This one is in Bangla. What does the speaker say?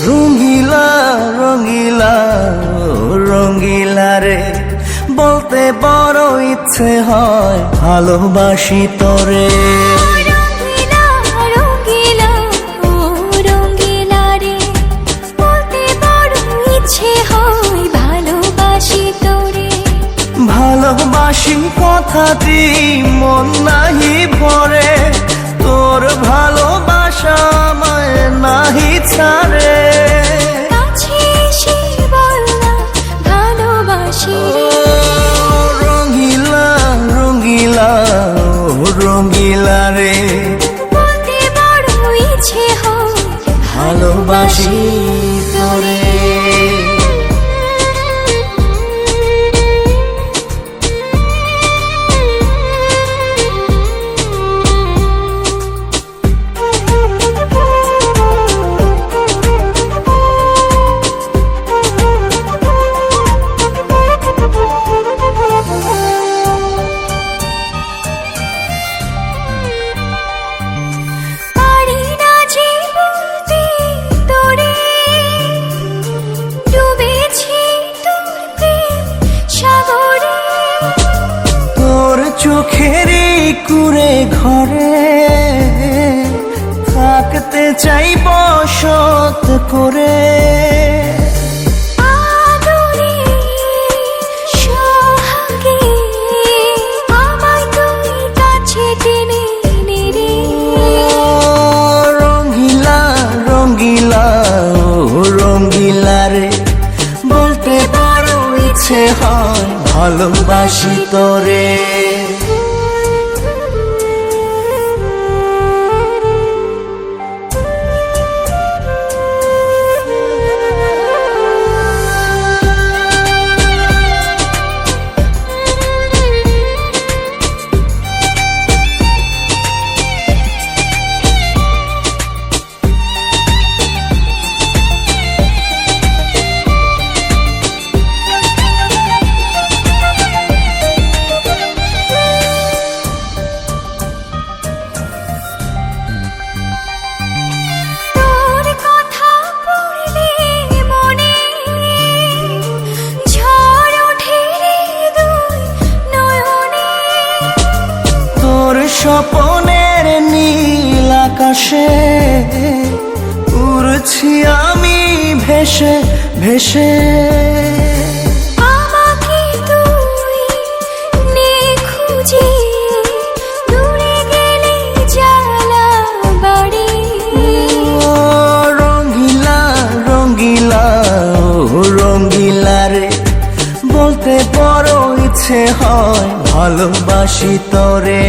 রঙিলা রঙিলা রঙিলা রে, বলতে বড় ইচ্ছে হয় ভালোবাসি তোরে। ভালোবাসি কথাটি মন নাহি ভরে, তোর ভালোবাসা আমায় নাহি ছাড়ে। রঙিলা রঙিলা রঙিলা রে, বলতে বড় ইচ্ছে হয় ভালোবাসি তোরে। চোখেরই কুড়ে ঘরে থাকতে চাই বসত করে। রঙিলা রঙিলা রঙিলা রে, বলতে বড় ইচ্ছে হয় ভালোবাসি তোরে। স্বপনের নীল আকাশে উড়ছি আমি ভেসে ভেসে। আমাকে তুই খুঁজে দূরে গেলে জ্বালা বাড়ি। রঙিলা রঙিলা রঙিলা রে, বলতে বড় ইচ্ছে হয় ভালোবাসি তোরে।